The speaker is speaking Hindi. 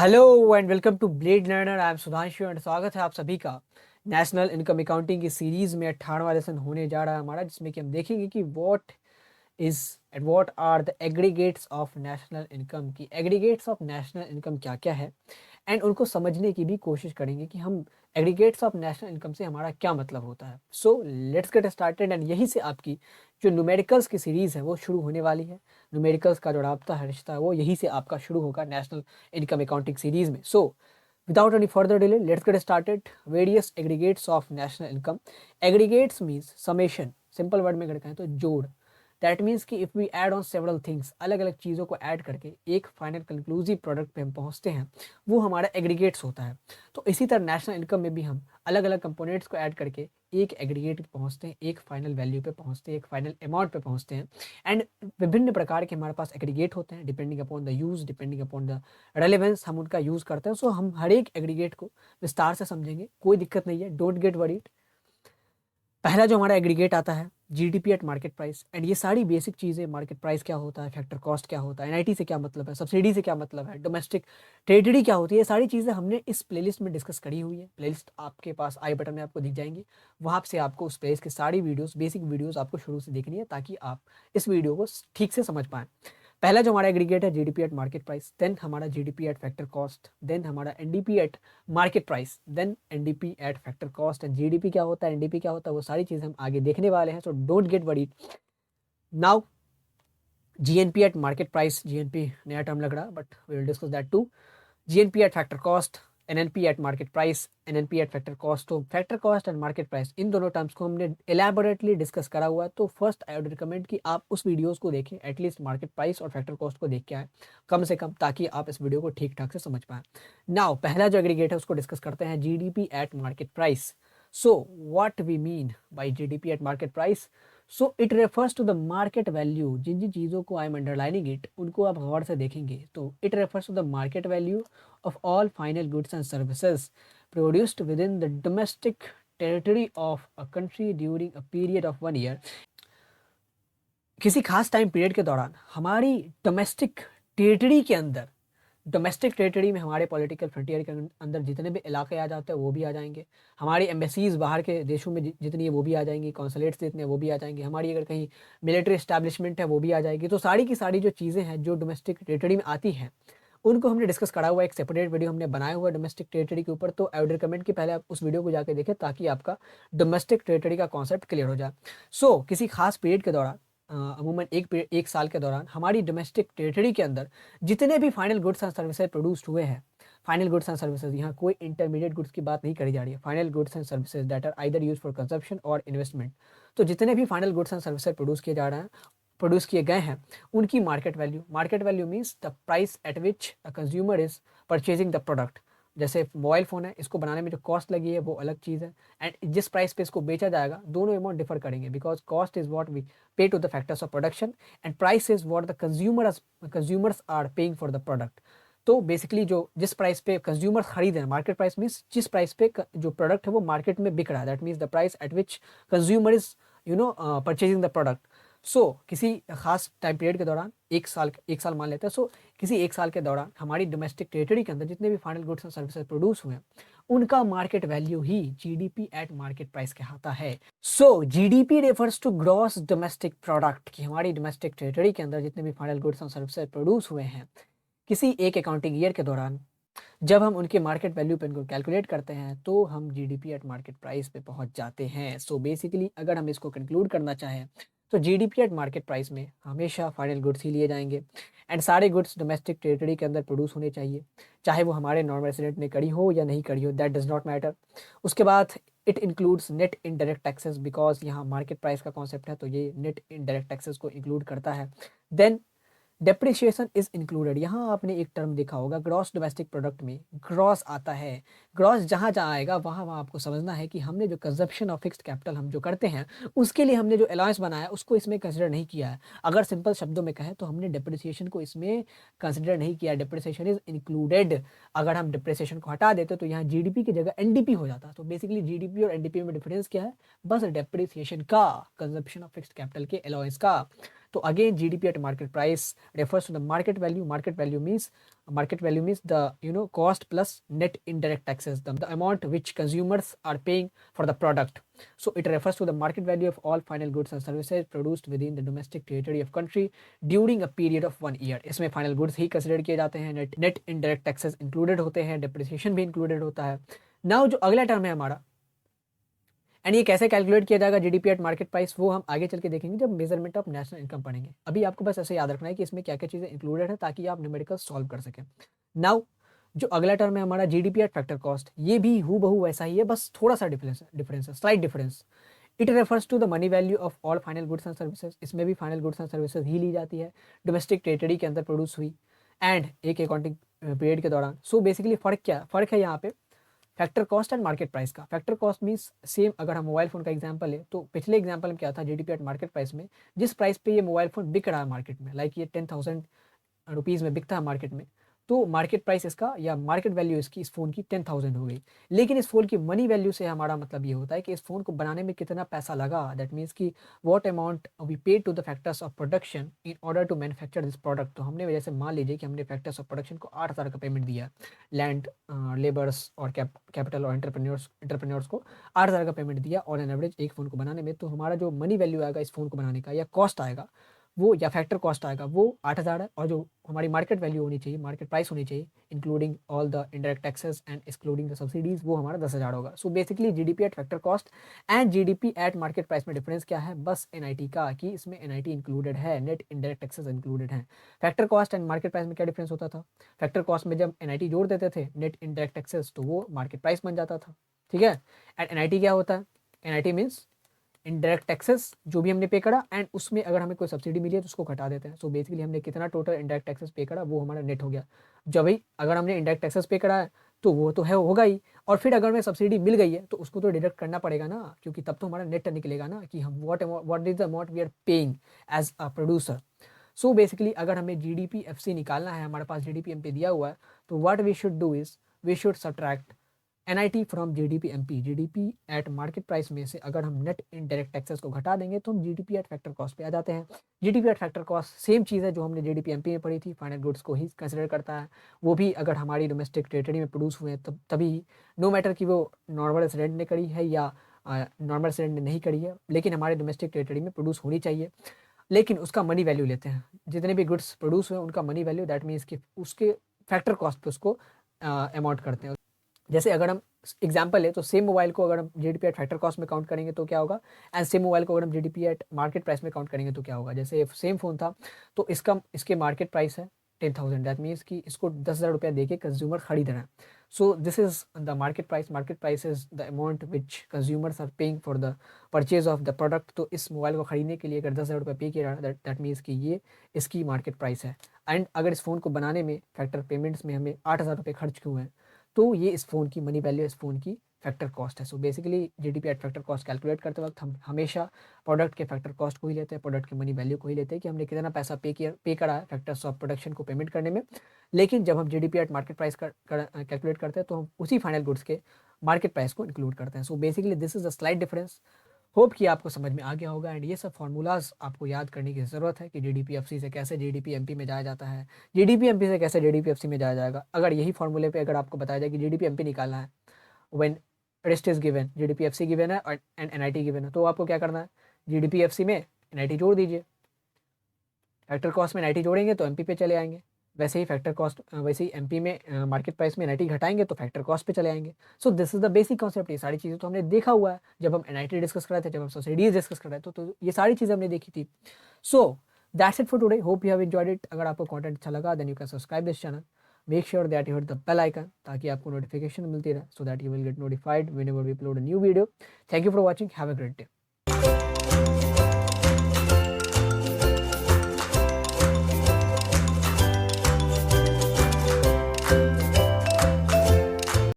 Hello and welcome to blade learner. I am Sudhanshu and स्वागत है आप सभी का नेशनल इनकम अकाउंटिंग की सीरीज में 18वां लेसन होने जा रहा है हमारा, जिसमें कि हम देखेंगे कि is what are the aggregates of national income की एग्रीगेट्स ऑफ नेशनल इनकम क्या क्या है एंड उनको समझने की भी कोशिश करेंगे कि हम एग्रीगेट्स ऑफ नेशनल इनकम से हमारा क्या मतलब होता है। So let's get started and यहीं से आपकी जो न्यूमेरिकल्स की सीरीज़ है वो शुरू होने वाली है। न्यूमेरिकल्स का जो राब्ता है, रिश्ता है, वो यहीं से आपका शुरू होगा नेशनल इनकम अकाउंटिंग सीरीज में। सो without any further delay, let's get started. Various aggregates of national income. Aggregates means summation. Simple word में अगर कहें तो जोड़। दैट मीन्स कि if we add on several things, अलग अलग चीज़ों को ऐड करके एक फाइनल कंक्लूसिव प्रोडक्ट पे हम पहुंचते हैं, वो हमारा एग्रीगेट्स होता है। तो इसी तरह नेशनल इनकम में भी हम अलग अलग कंपोनेंट्स को ऐड करके एक एग्रीगेट पे पहुंचते हैं, एक फाइनल वैल्यू पे पहुंचते हैं, एक फाइनल अमाउंट पे पहुंचते हैं। एंड विभिन्न प्रकार के हमारे पास एग्रीगेट होते हैं, depending upon the use, depending upon the relevance हम उनका यूज़ करते हैं। सो हम हर एक एग्रीगेट को विस्तार से समझेंगे, कोई दिक्कत नहीं है, डोंट गेट वरीड। पहला जो हमारा एग्रीगेट आता है GDP at market price. And ये सारी बेसिक चीज़ें, मार्केट प्राइस क्या होता है, फैक्टर कॉस्ट क्या होता है, एनआईटी से क्या मतलब है, सब्सिडी से क्या मतलब है, डोमेस्टिक टेरिटरी क्या होती है, ये सारी चीज़ें हमने इस प्लेलिस्ट में डिस्कस करी हुई है। प्लेलिस्ट आपके पास आई बटन में आपको दिख जाएंगी, वहाँ से आपको उस प्लेलिस्ट की सारी वीडियोस, बेसिक वीडियोस आपको शुरू से देखनी है ताकि आप इस वीडियो को ठीक से समझ पाएँ। पहला जो हमारा एग्रीगेट है GDP at market price, then हमारा GDP at factor cost, then हमारा NDP at market price, then NDP at factor cost and GDP क्या होता है, एनडीपी क्या होता है, वो सारी चीज़ें हम आगे देखने वाले हैं। So don't get worried. Now GNP at market price, GNP नया टर्म लग रहा, but we will discuss that too. GNP at factor cost, NNP at market price, NNP at factor cost. तो factor cost and market price, इन दोनों टर्म्स को हमने एलैबोरेटली डिस्कस करा हुआ है। तो फर्स्ट आई वुड रिकमेंड कि आप उस वीडियोस को देखें, एटलीस्ट मार्केट प्राइस और फैक्टर कॉस्ट को देख के आए कम से कम, ताकि आप इस वीडियो को ठीक ठाक से समझ पाएं। नाउ पहला जो एग्रीगेट है उसको डिस्कस करते हैं, GDP at market price. So what we mean by GDP at market price? So it refers to the market value. जिन जिन चीज़ों को आई एम अंडरलाइनिंग इट, उनको आप गौर से देखेंगे तो it refers to the market value of all final goods and services produced within the domestic territory of a country during a period of 1 year। किसी खास टाइम पीरियड के दौरान हमारी डोमेस्टिक टेरिटरी के अंदर, डोमेस्टिक टेरिटरी में हमारे पॉलिटिकल फ्रंटियर के अंदर जितने भी इलाके आ जाते हैं वो भी आ जाएंगे, हमारी एम्बेसीज बाहर के देशों में जितनी है वो भी आ जाएंगी, कॉन्सुलेट्स जितने हैं वो भी आ जाएंगे, हमारी अगर कहीं मिलिट्री एस्टैब्लिशमेंट है वो भी आ जाएगी। तो सारी की सारी जो चीज़ें हैं जो डोमेस्टिक टेरिटरी में आती हैं, उनको हमने डिस्कस करा हुआ है, एक सेपरेट वीडियो हमने बनाया हुआ है डोमेस्टिक टेरिटरी के ऊपर। तो आई वुड रिकमेंड कि पहले आप उस वीडियो को जाके देखें ताकि आपका डोमेस्टिक टेरिटरी का कॉन्सेप्ट क्लियर हो जाए। सो किसी खास पीरियड के दौरान, अमूमन एक साल के दौरान हमारी डोमेस्टिक टेरिटरी के अंदर जितने भी final goods and services produced हुए हैं, फाइनल गुड्स एंड सर्विसेज, यहाँ कोई इंटरमीडिएट गुड्स की बात नहीं करी जा रही है, final goods and services that are either use for consumption और इन्वेस्टमेंट। तो जितने भी final goods and services produce किए जा रहे हैं, प्रोड्यूस किए गए हैं, उनकी market value means the price at which the consumer is purchasing the product. जैसे मोबाइल फ़ोन है, इसको बनाने में जो कॉस्ट लगी है वो अलग चीज़ है, एंड जिस प्राइस पे इसको बेचा जाएगा दोनों अमाउंट डिफर करेंगे, because cost is what we pay to the factors of production and price is what the consumers are paying for the product. तो बेसिकली जो जिस प्राइस पे कंज्यूमर्स खरीद रहे हैं, मार्केट प्राइस मीन्स जिस प्राइस पे जो प्रोडक्ट है वो मार्केट में बिक रहा है, that means the price at which consumer is purchasing the product. So किसी खास टाइम पीरियड के दौरान, एक साल मान लेते हैं, सो किसी एक साल के दौरान हमारी डोमेस्टिक टेरिटरी के अंदर जितने भी final goods and services produce हुए हैं, उनका मार्केट वैल्यू ही जीडीपी एट मार्केट प्राइस कहलाता है। So GDP refers to gross domestic product, कि हमारी डोमेस्टिक टेरिटरी के अंदर जितने भी final goods and services produce हुए हैं किसी एक अकाउंटिंग ईयर के दौरान, जब हम उनके मार्केट वैल्यू पे इनको कैलकुलेट करते हैं तो हम जीडीपी एट मार्केट प्राइस पे पहुंच जाते हैं। सो बेसिकली अगर हम इसको कंक्लूड करना चाहें तो जीडीपी एट मार्केट प्राइस में हमेशा फाइनल गुड्स ही लिए जाएंगे, एंड सारे गुड्स डोमेस्टिक टेरिटरी के अंदर प्रोड्यूस होने चाहिए, चाहे वो हमारे नॉन रेजिडेंट ने करी हो या नहीं करी हो, दैट डज नॉट मैटर। उसके बाद it includes net indirect taxes, because यहाँ मार्केट प्राइस का कॉन्सेप्ट है तो ये नेट इनडायरेक्ट टैक्सेस को इंक्लूड करता है। Then depreciation is included. यहाँ आपने एक टर्म देखा होगा, ग्रॉस डोमेस्टिक प्रोडक्ट में ग्रॉस आता है। ग्रॉस जहाँ जहाँ आएगा वहाँ वहाँ आपको समझना है कि हमने जो कंजप्शन ऑफ फिक्स्ड कैपिटल हम जो करते हैं उसके लिए हमने जो अलाउंस बनाया उसको इसमें कंसिडर नहीं किया है। अगर सिंपल शब्दों में कहें तो हमने डेप्रिसिएशन को इसमें कंसिडर नहीं किया, डेप्रिसिएशन इज इंक्लूडेड। अगर हम डेप्रिसिएशन को हटा देते तो यहाँ जीडीपी की जगह एनडीपी हो जाता। तो बेसिकली जीडीपी और एनडीपी में डिफरेंस क्या है? बस डेप्रिसिएशन का, कंजप्शन ऑफ फिक्स्ड कैपिटल के अलाउंस का। तो again GDP at market price refers to the market value. Market value means the cost plus net indirect taxes, the amount which consumers are paying for the product. So it refers to the market value of all final goods and services produced within the domestic territory of country during a period of 1 year. इसमें फाइनल गुड्स ही कंसिडर किए जाते हैं. नेट इनडायरेक्ट टैक्सेस इंक्लूडेड होते हैं, डिप्रिसिएशन भी इंक्लूडेड होता है. नाउ जो अगला टर्म है हमारा, एंड ये कैसे कैलकुलेट किया जाएगा जीडीपी एट मार्केट प्राइस, वो हम आगे चल के देखेंगे जब मेजरमेंट ऑफ नेशनल इनकम पढ़ेंगे. अभी आपको बस ऐसे याद रखना है कि इसमें क्या क्या चीज़ें इंक्लूडेड है ताकि आप न्यूमेरिकल सॉल्व कर सकें. नाउ जो अगला टर्म है हमारा जीडीपी एट फैक्टर कॉस्ट, ये भी हूबहू वैसा ही है, बस थोड़ा सा डिफरेंस है, slight difference. It refers to the money value of all final goods and services. इसमें भी फाइनल गुड्स एंड सर्विसेज ही ली जाती है डोमेस्टिक टेरिटरी के अंदर प्रोड्यूस हुई एंड एक अकाउंटिंग पीरियड के दौरान. सो बेसिकली फ़र्क है यहाँ पे factor cost and market price का. फैक्टर कॉस्ट मीन्स सेम, अगर हम मोबाइल फ़ोन का एग्जांपल है तो पिछले एग्जांपल में क्या था, जीडीपी एट मार्केट प्राइस में जिस प्राइस पे ये मोबाइल फ़ोन बिक रहा है मार्केट में, लाइक ये 10,000 रुपीज़ में बिकता है मार्केट में, तो मार्केट प्राइस इसका या मार्केट वैल्यू इसकी इस फ़ोन की 10,000 हो गई. लेकिन इस फ़ोन की मनी वैल्यू से हमारा मतलब ये होता है कि इस फ़ोन को बनाने में कितना पैसा लगा. दैट मीन्स कि what amount we paid to the factors of production in order to manufacture this product. तो हमने जैसे मान लीजिए कि हमने फैक्टर्स ऑफ प्रोडक्शन को 8,000 का पेमेंट दिया, लैंड, लेबर्स और कैपिटल और एंटरप्रेन्योर्स को 8,000 का पेमेंट दिया और एन एवरेज एक फ़ोन को बनाने में. तो हमारा जो मनी वैल्यू आएगा इस फ़ोन को बनाने का या कॉस्ट आएगा वो, या फैक्टर कॉस्ट आएगा वो 8,000 है, और जो हमारी मार्केट वैल्यू होनी चाहिए, मार्केट प्राइस होनी चाहिए including all the indirect taxes and excluding the subsidies, वो हमारा 10,000 होगा. So basically GDP at factor cost and GDP at market price में डिफरेंस क्या है, बस एनआईटी का, कि इसमें एनआईटी इंक्लूडेड है, नेट इनडायरेक्ट टैक्सेस इंक्लूडेड है. Factor cost and market price में क्या डिफरेंस होता था, फैक्टर कॉस्ट में जब एनआईटी जोड़ देते थे नेट इनडायरेक्ट टैक्सेस तो वो मार्केट प्राइस बन जाता था. ठीक है. एंड एनआईटी क्या होता है, एनआईटी मीन्स इनडायरेक्ट टैक्सेस जो भी हमने पे करा एंड उसमें अगर हमें कोई सब्सिडी मिली है तो उसको घटा देते हैं. सो बेसिकली हमने कितना टोटल इनडायरेक्ट टैक्सेस पे करा वो हमारा नेट हो गया. जब भाई अगर हमने इनडायरेक्ट टैक्सेस पे करा है तो वो तो है, होगा ही, और फिर अगर हमें सब्सिडी मिल गई है तो उसको तो डिडक्ट करना पड़ेगा ना, क्योंकि तब तो हमारा नेट निकलेगा ना कि हम what is the amount we are paying as a producer. So basically अगर हमें जीडीपी एफसी निकालना है, हमारे पास जीडीपी एमपी दिया हुआ है, तो what we should do is we should subtract NIT from GDP MP. GDP at market price में से अगर हम नेट इनडायरेक्ट टैक्सेस को घटा देंगे तो हम जीडीपी एट फैक्टर कॉस्ट पे आ जाते हैं. GDP at factor cost same चीज़ है जो हमने जीडीपी एमपी में पढ़ी थी, फाइनल गुड्स को ही कंसिडर करता है. वो भी अगर हमारी डोमेस्टिक टेरिटरी में प्रोड्यूस हुए हैं तब तभी, नो मैटर कि वो नॉर्मल रेसिडेंट ने करी है या नॉर्मल रेसिडेंट ने नहीं करी है, लेकिन हमारे डोमेस्टिक टेरिटरी में प्रोड्यूस होनी चाहिए. लेकिन उसका मनी वैल्यू लेते हैं, जितने भी गुड्स प्रोड्यूस हुए उनका मनी वैल्यू, दैट मीन्स कि उसके फैक्टर कॉस्ट पे उसको अमाउंट करते हैं. जैसे अगर हम एग्जाम्पल है तो सेम मोबाइल को अगर हम जीडीपी एट फैक्टर कॉस्ट में काउंट करेंगे तो क्या होगा, एंड सेम मोबाइल को अगर हम जीडीपी एट मार्केट प्राइस में काउंट करेंगे तो क्या होगा. जैसे सेम फ़ोन था तो इसके मार्केट प्राइस है 10,000, दैट मीन्स कि इसको 10,000 रुपया दे के कंज्यूमर खरीद रहे हैं. So this is the market price. Market price is the amount which consumers are paying for the purchase of the product. तो इस मोबाइल को खरीदने के लिए अगर 10,000 रुपया पे किया दैट मीन्स कि ये इसकी मार्केट प्राइस है. एंड अगर इस फ़ोन को बनाने में फैक्टर पेमेंट्स में हमें 8,000 रुपये खर्च हुए हैं तो ये इस फ़ोन की मनी वैल्यू, इस फ़ोन की फैक्टर कॉस्ट है. So basically GDP at factor cost calculate करते वक्त हम हमेशा प्रोडक्ट के फैक्टर कॉस्ट को ही लेते हैं, प्रोडक्ट की मनी वैल्यू को ही लेते हैं कि हमने कितना पैसा पे करा है फैक्टर्स ऑफ प्रोडक्शन को पेमेंट करने में. लेकिन जब हम GDP at market price calculate करते हैं तो हम उसी फाइनल गुड्स के मार्केट प्राइस को इंक्लूड करते हैं. So basically this is the slide difference. Hope कि आपको समझ में आ गया होगा. एंड ये सब फार्मूलाज आपको याद करने की ज़रूरत है कि जीडीपी एफसी से कैसे जीडीपी एमपी में जाया जाता है, जीडीपी एमपी से कैसे जीडीपी एफसी में जाया जाएगा. अगर यही फार्मूले पे अगर आपको बताया जाए कि जीडीपी एमपी निकालना है when wrist is given, GDP FC given है और एनआईटी गिवन है, तो आपको क्या करना है, जीडीपी एफसी में एनआईटी जोड़ दीजिए, फैक्टर कॉस्ट में एनआईटी जोड़ेंगे तो एमपी पे चले आएंगे. वैसे ही फैक्टर कॉस्ट, वैसे ही एमपी में मार्केट प्राइस में एनआईटी घटाएंगे तो फैक्टर कॉस्ट पे चले आएंगे. सो this is the basic concept. ये सारी चीज़ें तो हमने देखा हुआ है जब हम एनआईटी डिस्कस कर रहे थे, जब हम सब्सिडीज डिस्कस कर रहे थे, तो ये सारी चीज़ें हमने देखी थी. So that's it for today. Hope you have enjoyed it. अगर आपको कंटेंट अच्छा लगा then you can subscribe this channel. Make sure that you hit the bell icon ताकि आपको नोटिफिकेशन मिलती रहे, so that you will get notified whenever we upload a new video. Thank you for watching. Have a great day.